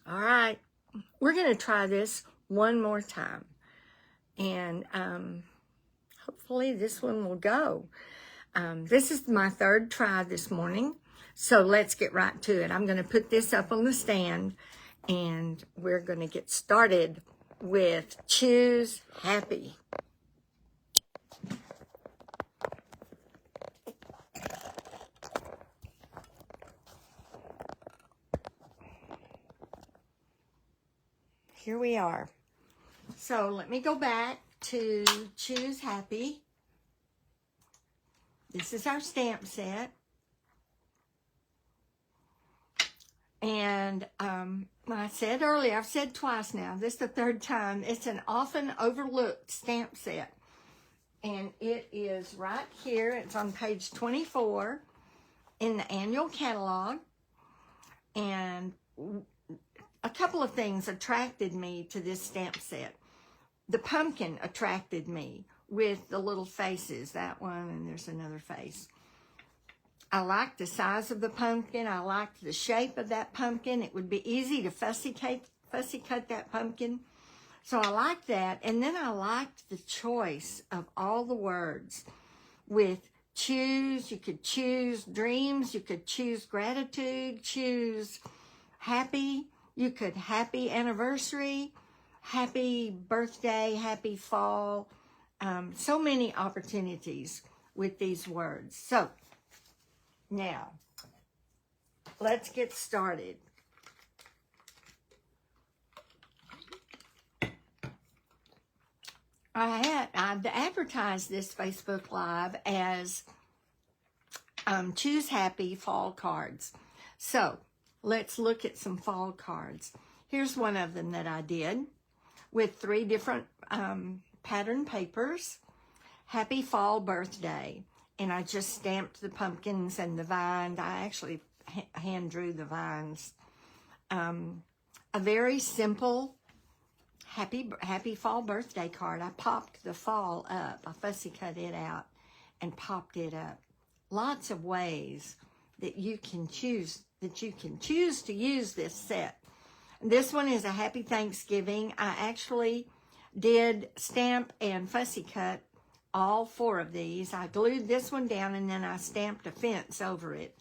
All right, we're going to try this one more time. And hopefully this one will go. This is my third try this morning. So let's get right to it. I'm going to put this up on the stand and we're going to get started with Choose Happy. Here we are. So let me go back to Choose Happy. This is our stamp set. And I said earlier, I've said twice now, this is the third time, it's an often overlooked stamp set. And it is right here. It's on page 24 in the annual catalog. And a couple of things attracted me to this stamp set. The pumpkin attracted me with the little faces, that one, and there's another face. I liked the size of the pumpkin. I liked the shape of that pumpkin. It would be easy to fussy cut that pumpkin. So I liked that. And then I liked the choice of all the words. With choose, you could choose dreams, you could choose gratitude, choose happy, you could happy anniversary, happy birthday, happy fall. So many opportunities with these words. So now, let's get started. I've advertised this Facebook Live as Choose Happy Fall Cards. So, let's look at some fall cards. Here's one of them that I did with 3 different pattern papers. Happy Fall Birthday. And I just stamped the pumpkins and the vines. I actually hand drew the vines. A very simple happy fall birthday card. I popped the fall up. I fussy cut it out and popped it up. Lots of ways that you can choose to use this set. This one is a Happy Thanksgiving. I actually did stamp and fussy cut all 4 of these. I glued this one down and then I stamped a fence over it.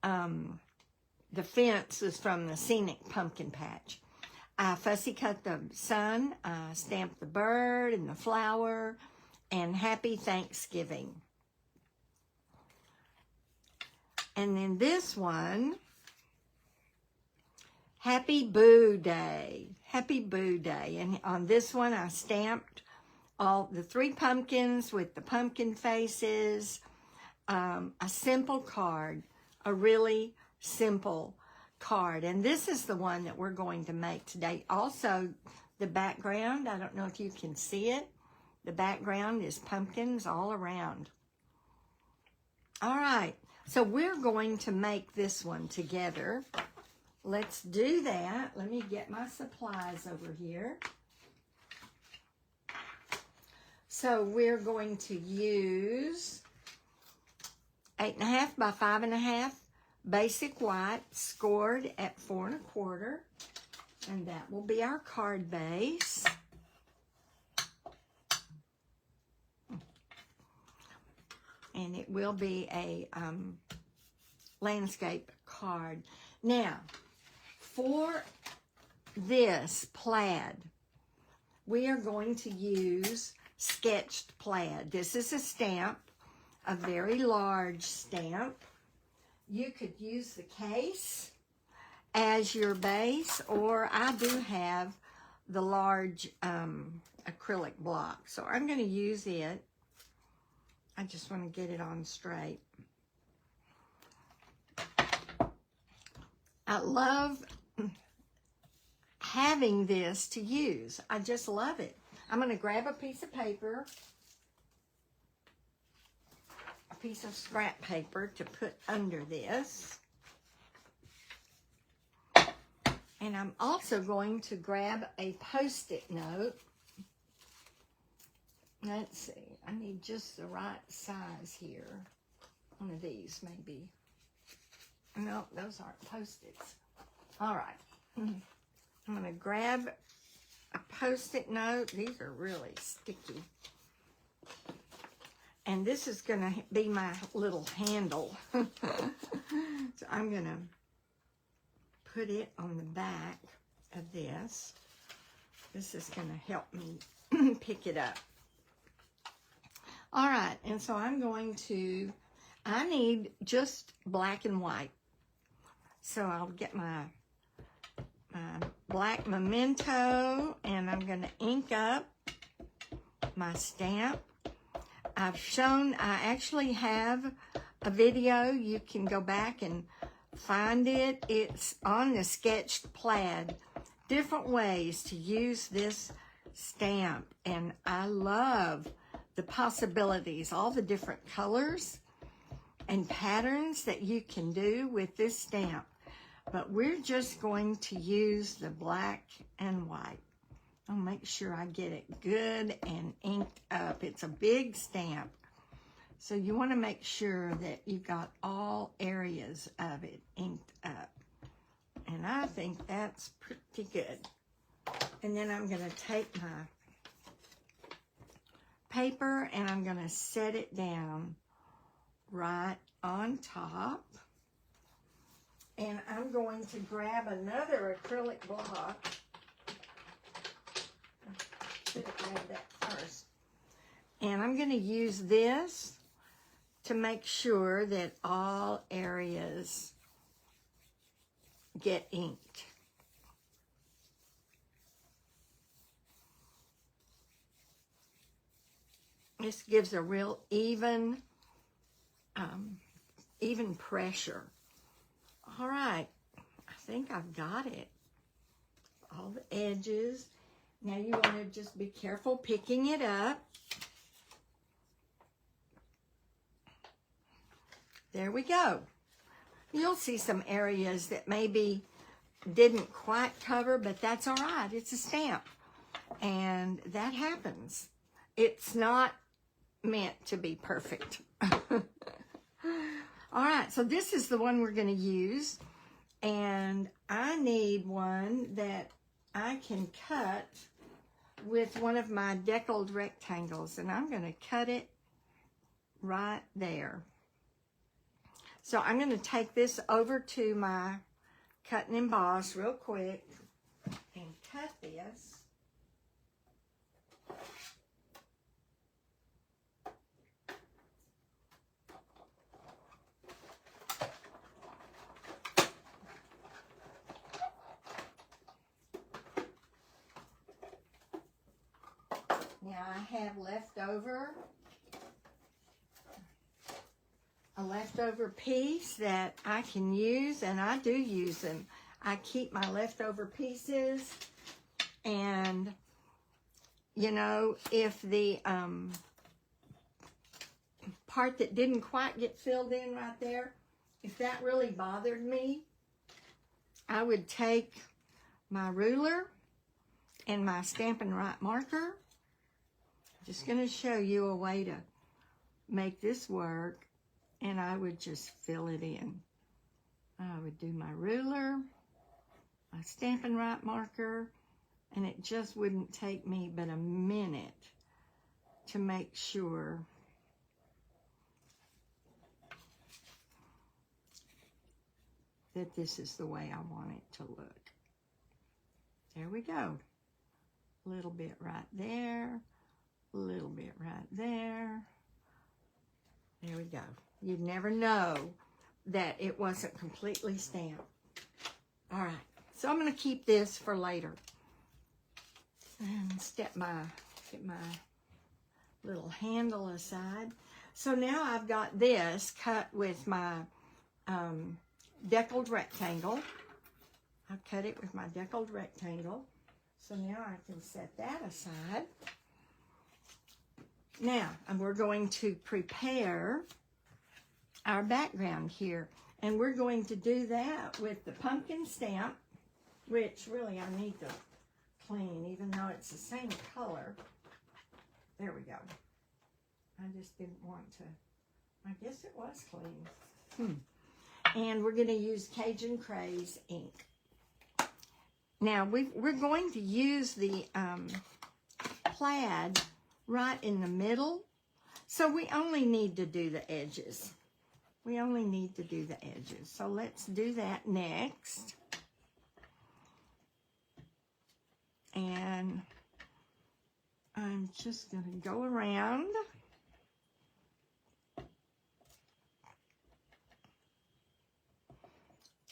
The fence is from the Scenic Pumpkin Patch. I fussy cut the sun, I stamped the bird and the flower, and Happy Thanksgiving. And then this one, Happy Boo Day. Happy Boo Day. And on this one I stamped all the 3 pumpkins with the pumpkin faces. A simple card, a really simple card. And this is the one that we're going to make today. Also, the background, I don't know if you can see it. The background is pumpkins all around. All right, so we're going to make this one together. Let's do that. Let me get my supplies over here. So we're going to use 8.5 by 5.5 basic white, scored at 4 1/4, and that will be our card base. And it will be a landscape card. Now, for this plaid, we are going to use sketched plaid. This is a stamp, a very large stamp. You could use the case as your base, or I do have the large acrylic block, so I'm going to use it. I just want to get it on straight. I love having this to use. I just love it. I'm going to grab a piece of paper, a piece of scrap paper to put under this. And I'm also going to grab a Post-it note. Let's see, I need just the right size here. One of these maybe. No, those aren't Post-its. All right. I'm going to grab a Post-it note. These are really sticky. And this is going to be my little handle. So I'm going to put it on the back of this. This is going to help me pick it up. All right, and so I'm going to, I need just black and white. So I'll get my black Memento, and I'm going to ink up my stamp. I actually have a video. You can go back and find it. It's on the Sketched Plaid. Different ways to use this stamp. And I love the possibilities, all the different colors and patterns that you can do with this stamp. But we're just going to use the black and white. I'll make sure I get it good and inked up. It's a big stamp. So you want to make sure that you got all areas of it inked up. And I think that's pretty good. And then I'm going to take my paper and I'm going to set it down right on top. And I'm going to grab another acrylic block. Should have grabbed that first. And I'm going to use this to make sure that all areas get inked. This gives a real even pressure. All right, I think I've got it. All the edges. Now you want to just be careful picking it up. There we go. You'll see some areas that maybe didn't quite cover, but that's all right. It's a stamp, and that happens. It's not meant to be perfect. All right, so this is the one we're going to use, and I need one that I can cut with one of my deckled rectangles, and I'm going to cut it right there. So I'm going to take this over to my cut and emboss real quick and cut this. Now I have a leftover piece that I can use, and I do use them. I keep my leftover pieces, and you know, if the part that didn't quite get filled in right there, if that really bothered me, I would take my ruler and my Stampin' Write marker. Just going to show you a way to make this work, and I would just fill it in. I would do my ruler, my Stampin' Write marker, and it just wouldn't take me but a minute to make sure that this is the way I want it to look. There we go. A little bit right there. A little bit right there. There we go. You'd never know that it wasn't completely stamped. All right. So I'm going to keep this for later. And get my little handle aside. So now I've got this cut with my deckled rectangle. I cut it with my deckled rectangle. So now I can set that aside. Now, we're going to prepare our background here. And we're going to do that with the pumpkin stamp, which really I need to clean, even though it's the same color. There we go. I just didn't want to. I guess it was clean. And we're going to use Cajun Craze ink. Now we're going to use the plaid right in the middle, so we only need to do the edges. We only need to do the edges. So let's do that next. And I'm just going to go around.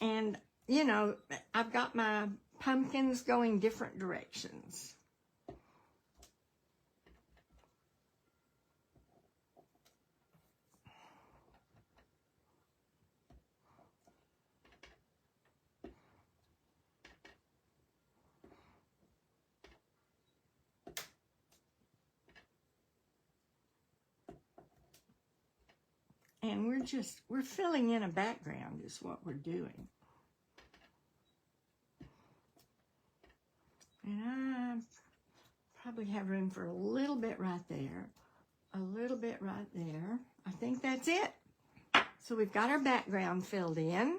And, you know, I've got my pumpkins going different directions. And we're filling in a background is what we're doing. And I probably have room for a little bit right there, a little bit right there. I think that's it. So we've got our background filled in.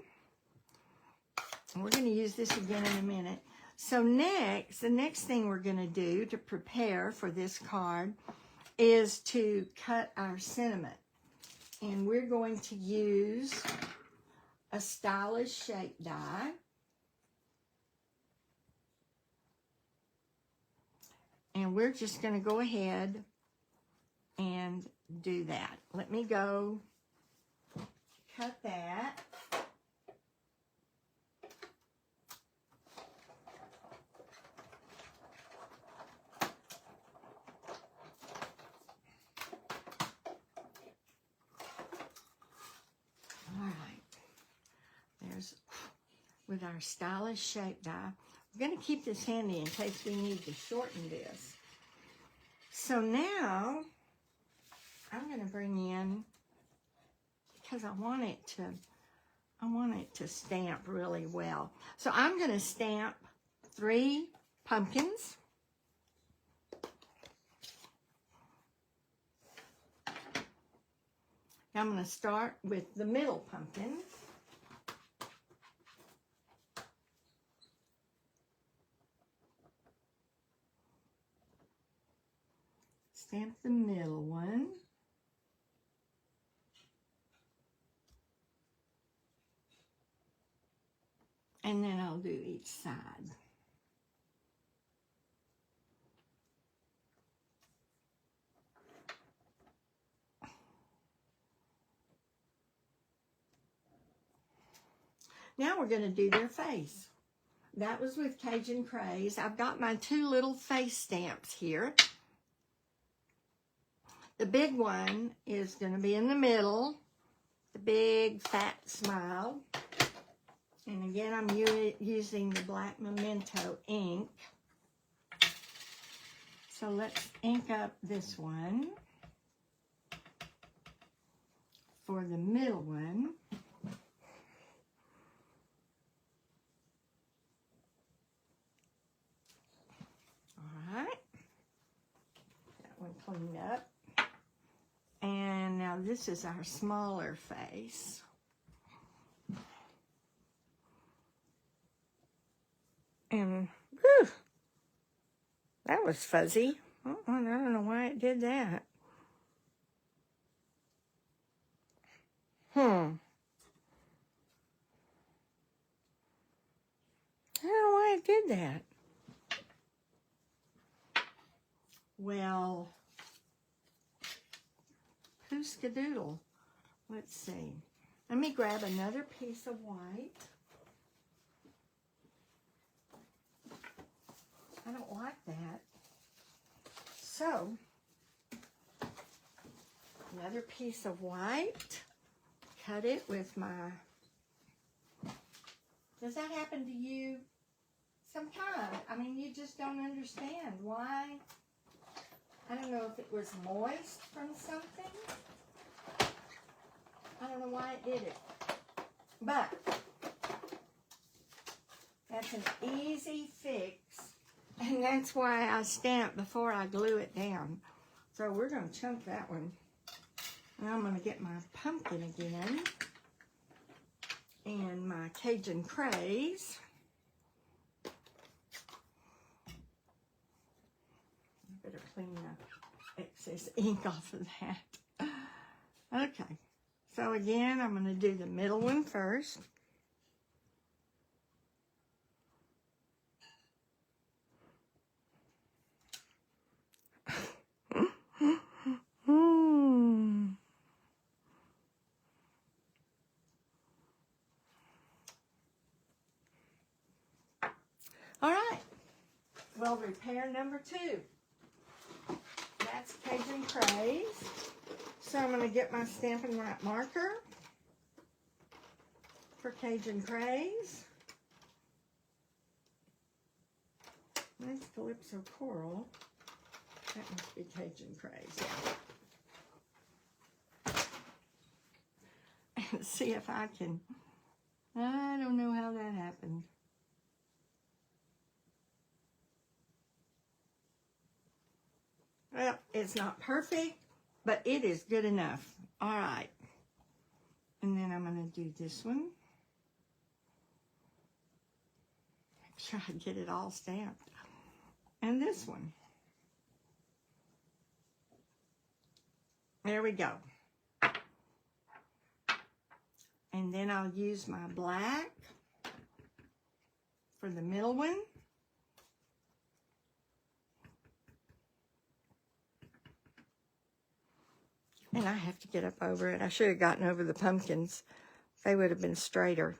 And we're going to use this again in a minute. So next, the next thing we're going to do to prepare for this card is to cut our sentiment. And we're going to use a stylish shape die. And we're just going to go ahead and do that. Let me go cut that. All right. There's, with our stylish shape die. We're going to keep this handy in case we need to shorten this. So now, I'm going to bring in, because I want it to stamp really well. So I'm going to stamp 3 pumpkins. Now I'm going to start with the middle pumpkin. Stamp the middle one. And then I'll do each side. Now we're going to do their face. That was with Cajun Craze. I've got my 2 little face stamps here. The big one is going to be in the middle, the big fat smile. And again, I'm using the black Memento ink. So let's ink up this one for the middle one. All right. That one cleaned up. And now this is our smaller face. And, whew, that was fuzzy. I don't know why it did that. I don't know why it did that. Well, pooskadoodle. Let's see. Let me grab another piece of white. I don't like that. So, another piece of white. Cut it with my... Does that happen to you sometimes? I mean, you just don't understand why. I don't know if it was moist from something. I don't know why it did it. But that's an easy fix. And that's why I stamp before I glue it down. So we're going to chunk that one. And I'm going to get my pumpkin again. And my Cajun Craze. Says ink off of that. Okay, so again, I'm going to do the middle one first. All right, well, repair number 2. That's Cajun Craze. So I'm going to get my Stampin' Write marker for Cajun Craze. That's Calypso Coral. That must be Cajun Craze, yeah. And see if I can, I don't know how that happened. Well, it's not perfect, but it is good enough. All right. And then I'm going to do this one. Make sure I get it all stamped. And this one. There we go. And then I'll use my black for the middle one. And I have to get up over it. I should have gotten over the pumpkins. They would have been straighter.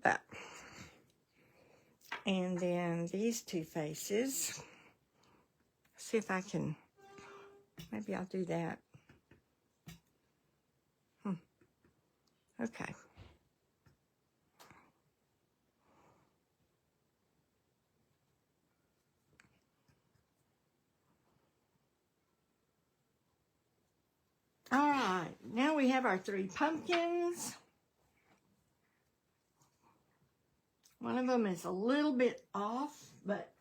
But, and then these 2 faces. See if I can, maybe I'll do that. Okay. All right, now we have our 3 pumpkins. One of them is a little bit off, but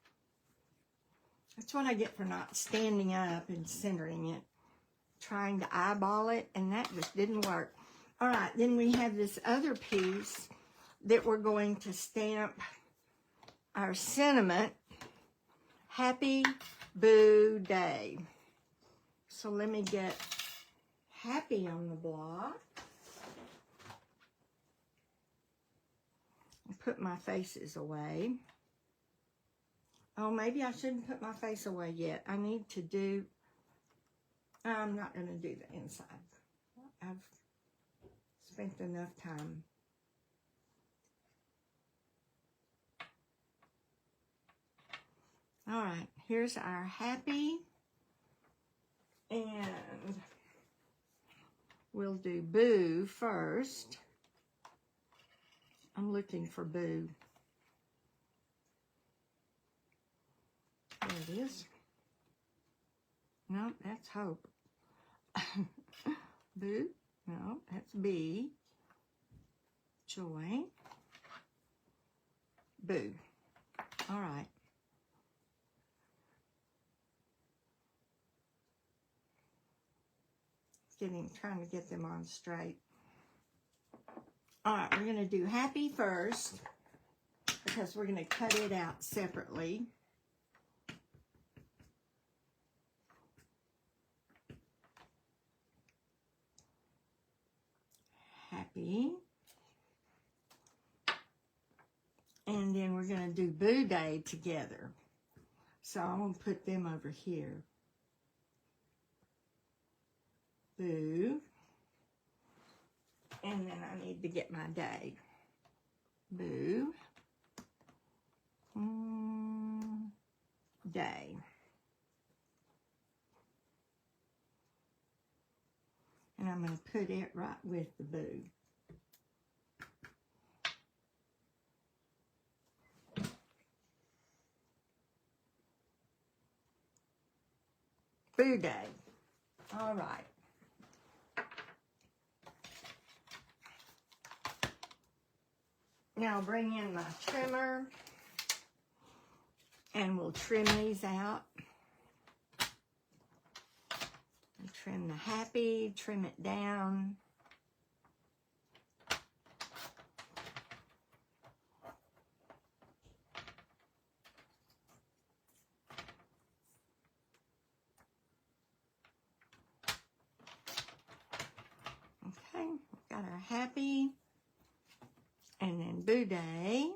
that's what I get for not standing up and centering it. Trying to eyeball it, and that just didn't work. All right, then we have this other piece that we're going to stamp our sentiment, Happy Boo Day. So let me get Happy on the block. Put my faces away. Oh, maybe I shouldn't put my face away yet. I need to do, I'm not going to do the inside. I've spent enough time. All right, here's our Happy. And we'll do Boo first. I'm looking for Boo. There it is. No, that's Hope. Boo. No, that's B. Joy. Boo. All right. Trying to get them on straight. All right, we're going to do Happy first because we're going to cut it out separately. Happy. And then we're going to do Boo Day together. So I'm going to put them over here. Boo. And then I need to get my day. Boo. Day. And I'm going to put it right with the Boo. Boo Day. All right. Now I'll bring in my trimmer and we'll trim these out. Trim the Happy, trim it down. our Happy, and then Boo Day.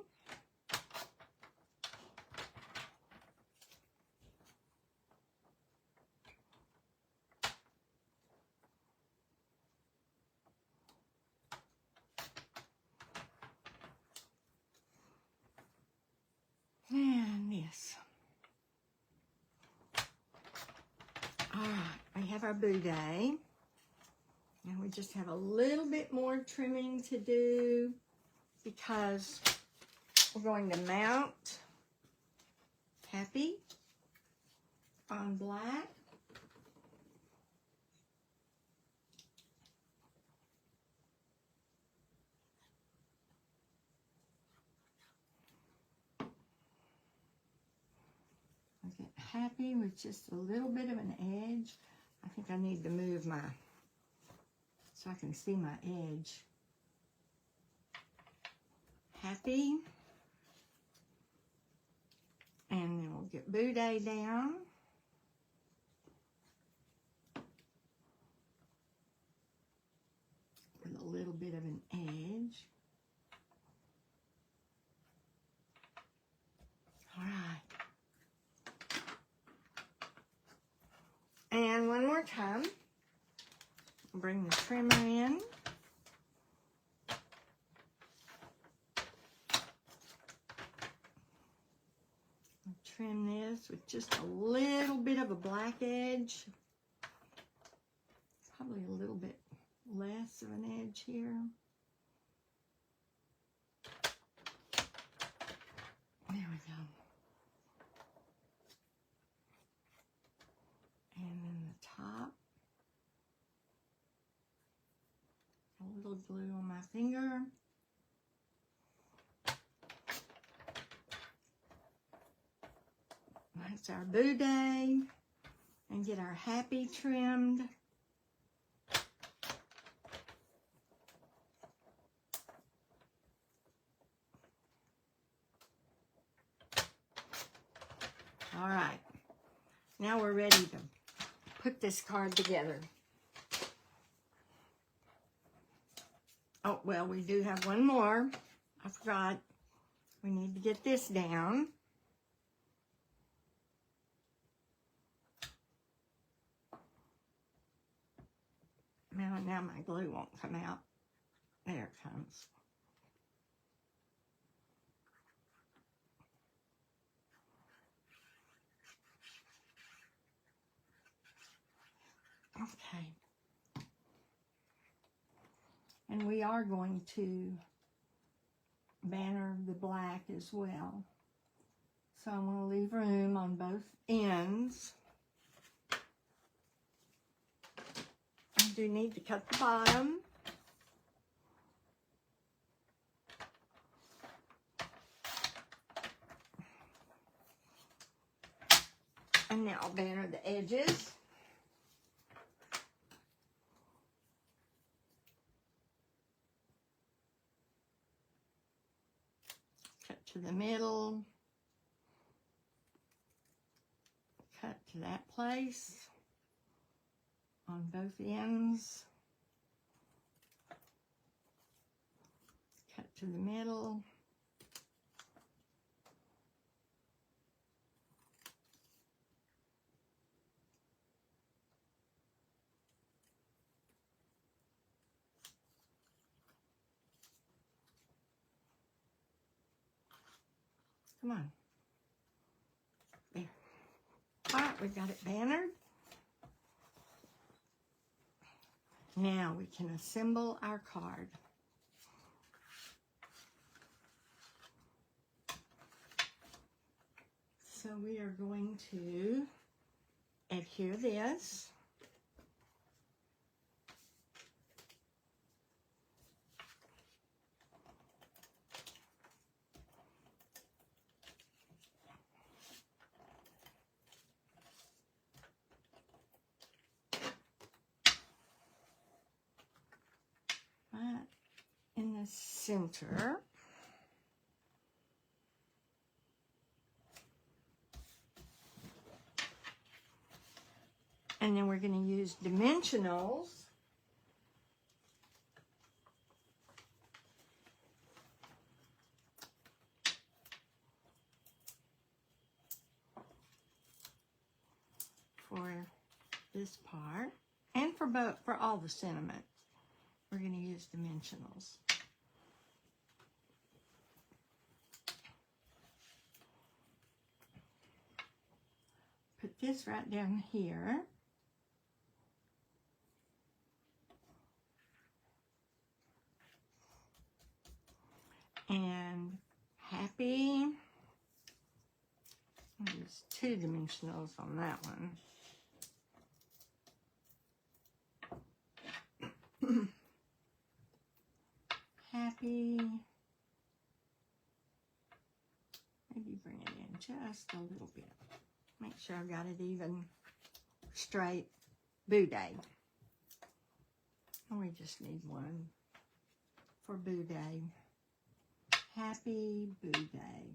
And this. All right, we have our Boo Day. And we just have a little bit more trimming to do because we're going to mount Happy on black. I get Happy with just a little bit of an edge. I think I need to move my, so I can see my edge. Happy. And then we'll get Boo Day down. With a little bit of an edge. All right. And one more time. Bring the trimmer in. Trim this with just a little bit of a black edge. Probably a little bit less of an edge here. There we go. And then the top. A little glue on my finger. That's our Boo Day. And get our Happy trimmed. All right. Now we're ready to put this card together. Oh, well, we do have one more. I forgot. We need to get this down. Now my glue won't come out. There it comes. Okay. And we are going to banner the black as well. So I'm going to leave room on both ends. I do need to cut the bottom. And now I'll banner the edges. Cut to the middle. Cut to that place on both ends. Cut to the middle. Come on. There. All right, we've got it bannered. Now we can assemble our card. So we are going to adhere this. Right in the center. And then we're going to use dimensionals this part. And for all the sentiments, we're going to use dimensionals. Put this right down here. And happy. There's 2 dimensionals on that one. Happy. Maybe bring it in just a little bit. Make sure I've got it even straight. Boo Day. And we just need one for Boo Day. Happy Boo Day.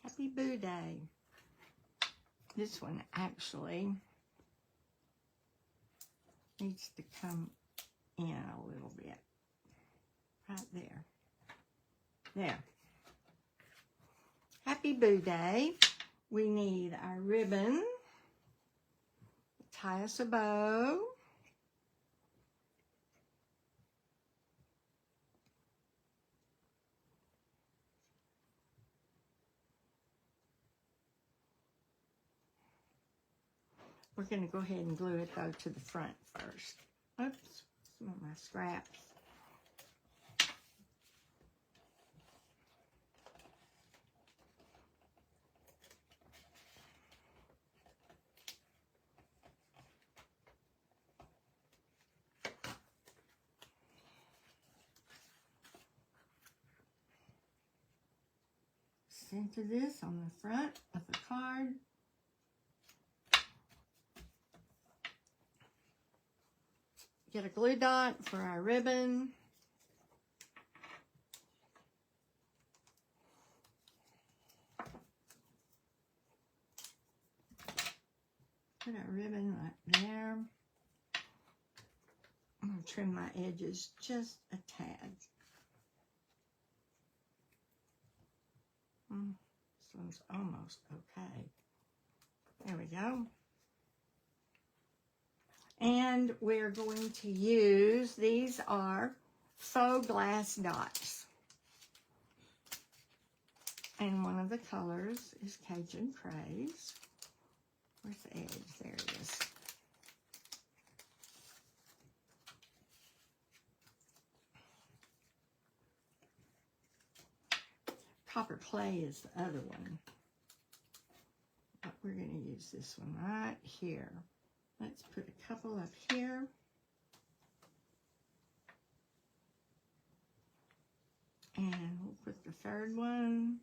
Happy Boo Day. This one actually needs to come in a little bit. Right there. There. Happy Boo Day. We need our ribbon. Tie us a bow. We're going to go ahead and glue it, though, to the front first. Oops, some of my scraps. Center this on the front of the card. Get a glue dot for our ribbon. Put our ribbon right there. I'm going to trim my edges just a tad. This one's almost okay. There we go. And we're going to use, these are faux glass dots. And one of the colors is Cajun Craze. Where's the edge? There it is. Copper Clay is the other one. But we're going to use this one right here. Let's put a couple up here. And we'll put the third one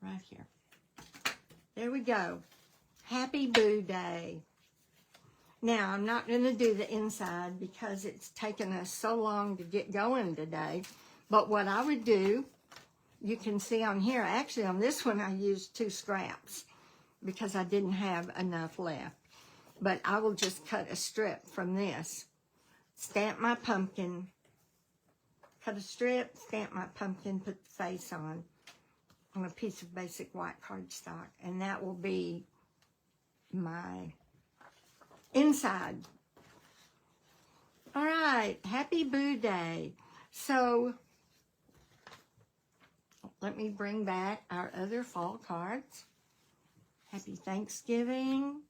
right here. There we go. Happy Boo Day. Now, I'm not going to do the inside because it's taken us so long to get going today. But what I would do, you can see on here, actually on this one I used 2 scraps because I didn't have enough left. But I will just cut a strip from this, stamp my pumpkin, cut a strip, stamp my pumpkin, put the face on a piece of basic white cardstock, and that will be my inside. All right, happy Boo Day. So let me bring back our other fall cards. Happy Thanksgiving.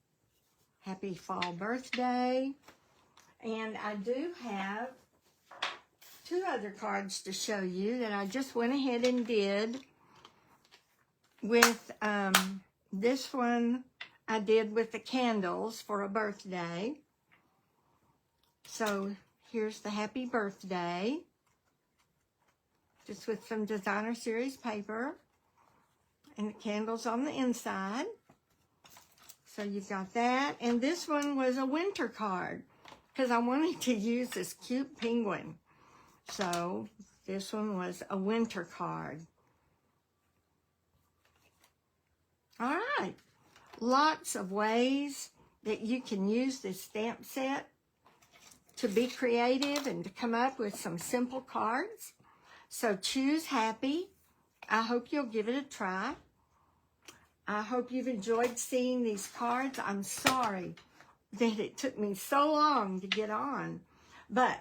Happy fall birthday. And I do have 2 other cards to show you that I just went ahead and did with this one I did with the candles for a birthday. So here's the happy birthday, just with some designer series paper and the candles on the inside. So you've got that. And this one was a winter card because I wanted to use this cute penguin. So this one was a winter card. All right. Lots of ways that you can use this stamp set to be creative and to come up with some simple cards. So choose happy. I hope you'll give it a try. I hope you've enjoyed seeing these cards. I'm sorry that it took me so long to get on, but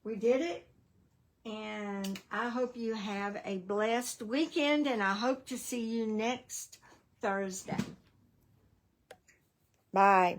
we did it, and I hope you have a blessed weekend, and I hope to see you next Thursday. Bye.